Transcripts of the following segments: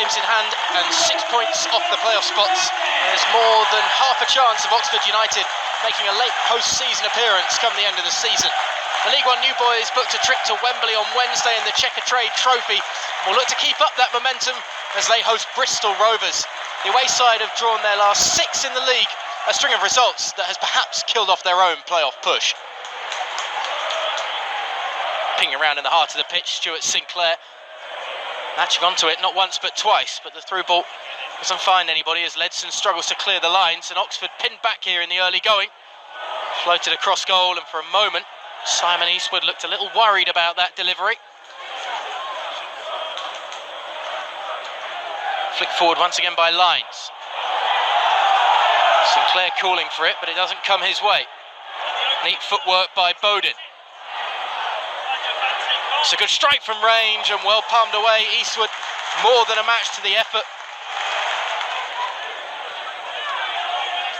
games in hand and 6 points off the playoff spots. There's more than half a chance of Oxford United making a late post-season appearance come the end of the season. The League One new boys booked a trip to Wembley on Wednesday in the Checker-Trade Trophy and will look to keep up that momentum as they host Bristol Rovers. The away side have drawn their last 6 in the league, a string of results that has perhaps killed off their own playoff push. Ping around in the heart of the pitch, Stuart Sinclair latching onto it not once but twice, but the through ball doesn't find anybody as Ledson struggles to clear the lines, and Oxford pinned back here in the early going. Floated across goal, and for a moment Simon Eastwood looked a little worried about that delivery. Flicked forward once again by Lines. Sinclair calling for it, but it doesn't come his way. Neat footwork by Bowden. It's a good strike from range and well palmed away. Eastwood more than a match to the effort.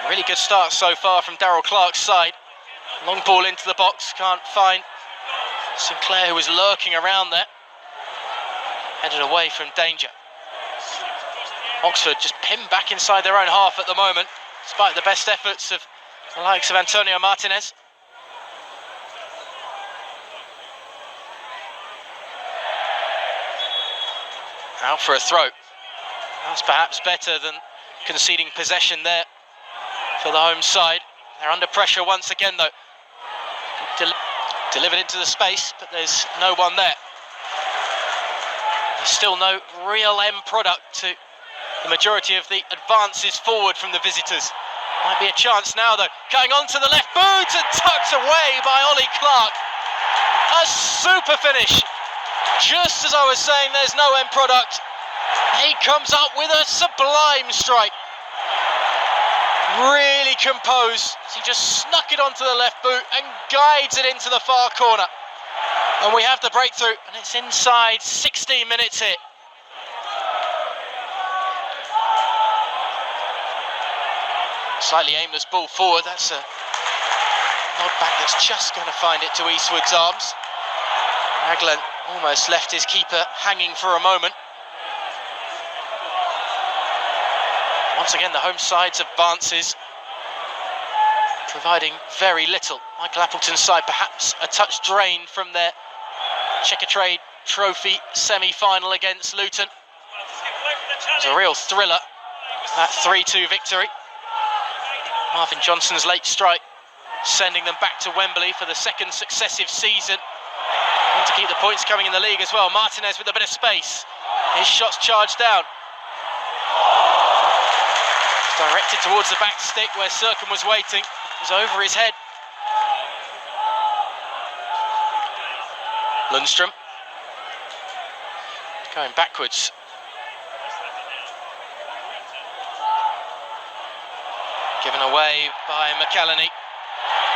Really good start so far from Darryl Clark's side. Long ball into the box, can't find Sinclair, who was lurking around there. Headed away from danger. Oxford just pinned back inside their own half at the moment, despite the best efforts of the likes of Antonio Martinez. Out for a throw. That's perhaps better than conceding possession there for the home side. They're under pressure once again though. Delivered into the space, but there's no one there. There's still no real end product to the majority of the advances forward from the visitors. Might be a chance now though. Going on to the left boot and tucked away by Ollie Clark. A super finish. Just as I was saying, there's no end product. He comes up with a sublime strike. Really composed. He just snuck it onto the left boot and guides it into the far corner. And we have the breakthrough, and it's inside 16 minutes here. Slightly aimless ball forward. That's a nod back that's just going to find it to Eastwood's arms. Raglan almost left his keeper hanging for a moment. Once again, the home side's advances providing very little. Michael Appleton's side perhaps a touch drained from their Checker-Trade Trophy semi-final against Luton. It was a real thriller, that 3-2 victory. Marvin Johnson's late strike sending them back to Wembley for the second successive season. They want to keep the points coming in the league as well. Martinez with a bit of space. His shot's charged down. Directed towards the back stick where Sercombe was waiting. It was over his head. Lundstrom going backwards. Given away by McElhenney.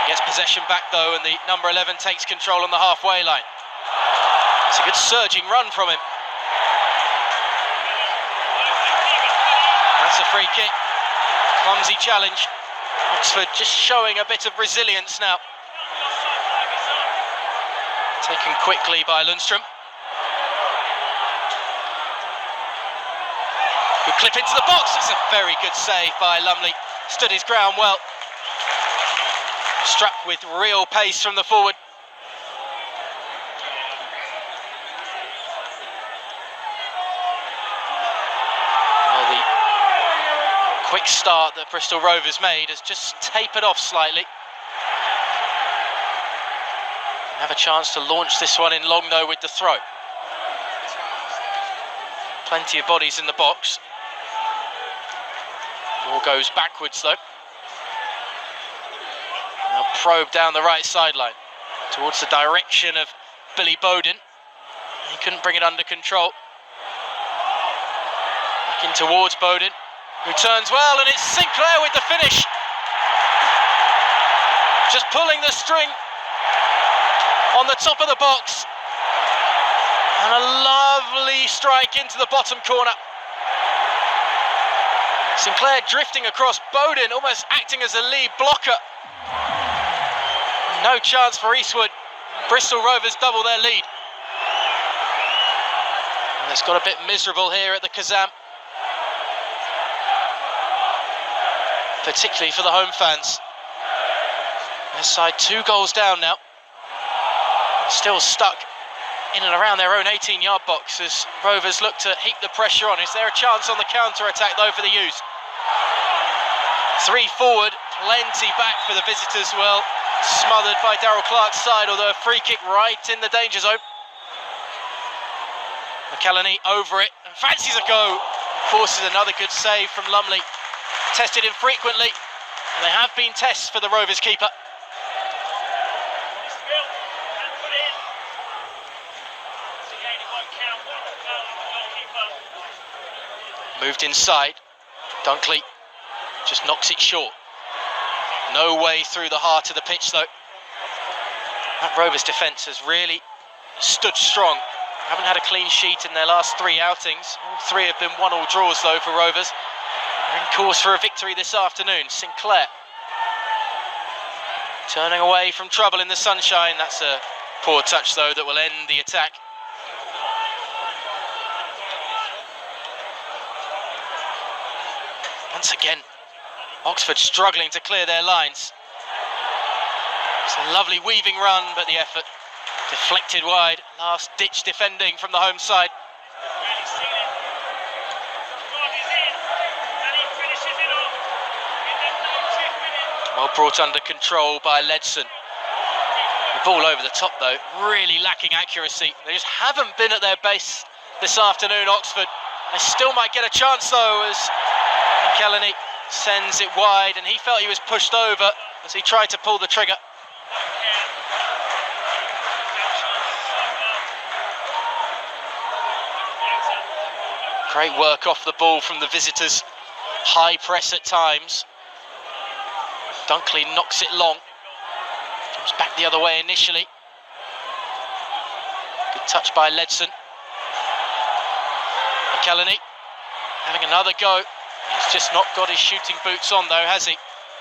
Gets possession back though, and the number 11 takes control on the halfway line. It's a good surging run from him. That's a free kick. Clumsy challenge. Oxford just showing a bit of resilience now. Taken quickly by Lundstrom. Good clip into the box. It's a very good save by Lumley. Stood his ground well. Struck with real pace from the forward. Quick start that Bristol Rovers made has just tapered off slightly. Have a chance to launch this one in long though with the throw. Plenty of bodies in the box. More goes backwards though. Now probe down the right sideline towards the direction of Billy Bowden. He couldn't bring it under control. Back in towards Bowden. Returns well, and it's Sinclair with the finish. Just pulling the string on the top of the box. And a lovely strike into the bottom corner. Sinclair drifting across Bowden, almost acting as a lead blocker. No chance for Eastwood. Bristol Rovers double their lead. And it's got a bit miserable here at the Kazam. particularly for the home fans. Their side 2 goals down now. And still stuck in and around their own 18-yard box as Rovers look to heap the pressure on. Is there a chance on the counter-attack though for the U's? 3 forward, plenty back for the visitors. Well, smothered by Darryl Clark's side, although a free kick right in the danger zone. McCallany over it and fancies a go. Forces another good save from Lumley. Tested infrequently, and they have been tests for the Rovers keeper. Moved inside. Dunkley just knocks it short. No way through the heart of the pitch though. That Rovers defence has really stood strong. Haven't had a clean sheet in their last 3 outings. All 3 have been 1-1 draws though for Rovers. They're in course for a victory this afternoon. Sinclair turning away from trouble in the sunshine. That's a poor touch though that will end the attack. Once again, Oxford struggling to clear their lines. It's a lovely weaving run, but the effort deflected wide. Last ditch defending from the home side. Well brought under control by Ledson. The ball over the top though, really lacking accuracy. They just haven't been at their base this afternoon, Oxford. They still might get a chance though, as McCallany sends it wide, and he felt he was pushed over as he tried to pull the trigger. Great work off the ball from the visitors. High press at times. Dunkley knocks it long. Comes back the other way initially. Good touch by Ledson. McCallany having another go. He's just not got his shooting boots on though, has he?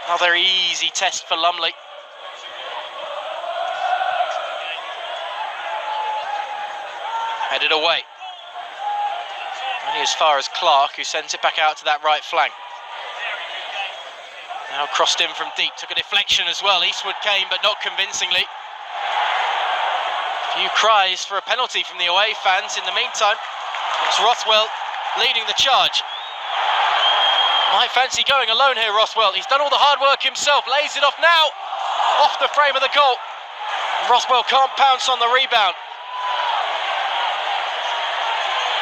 Another easy test for Lumley. Headed away. Only as far as Clark, who sends it back out to that right flank. Now crossed in from deep, took a deflection as well. Eastwood came, but not convincingly. A few cries for a penalty from the away fans. In the meantime, it's Rothwell leading the charge. Might fancy going alone here, Rothwell. He's done all the hard work himself, lays it off now. Off the frame of the goal. Rothwell can't pounce on the rebound.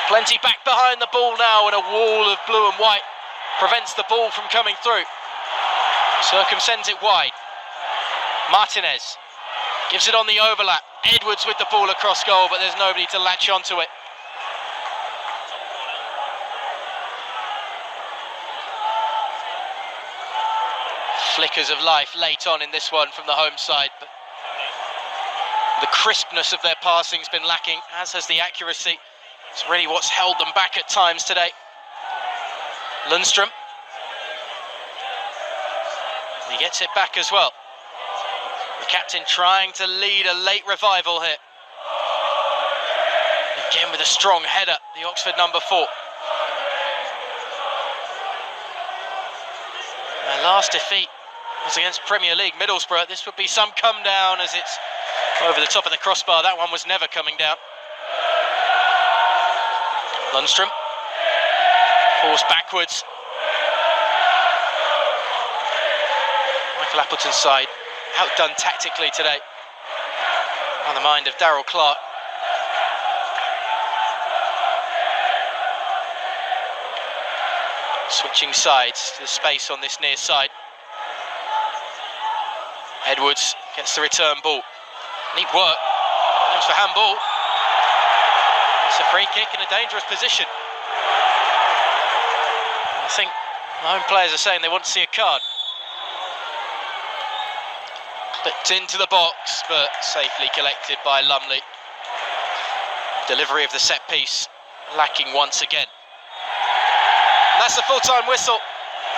Plenty back behind the ball now, and a wall of blue and white prevents the ball from coming through. Circum sends it wide. Martinez gives it on the overlap. Edwards with the ball across goal, but there's nobody to latch onto it. Flickers of life late on in this one from the home side, but the crispness of their passing's been lacking, as has the accuracy. It's really what's held them back at times today. Lundstrom. He gets it back as well. The captain trying to lead a late revival here. Again with a strong header, the Oxford number 4. Their last defeat was against Premier League Middlesbrough. This would be some come down as it's over the top of the crossbar. That one was never coming down. Lundstrom. Forced backwards. Michael Appleton's side outdone tactically today. On the mind of Darryl Clark. Switching sides to the space on this near side. Edwards gets the return ball. Neat work. Aims for handball. It's a free kick in a dangerous position. I think the home players are saying they want to see a card. Clipped into the box, but safely collected by Lumley. Delivery of the set piece lacking once again. And that's the full-time whistle.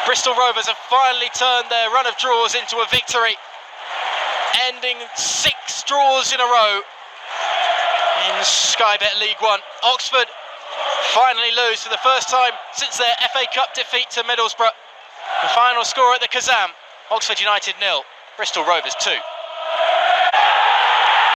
Bristol Rovers have finally turned their run of draws into a victory, ending 6 draws in a row in Sky Bet League One. Oxford finally lose for the first time since their FA Cup defeat to Middlesbrough. The final score at the Kazam, Oxford United 0, Bristol Rovers 2.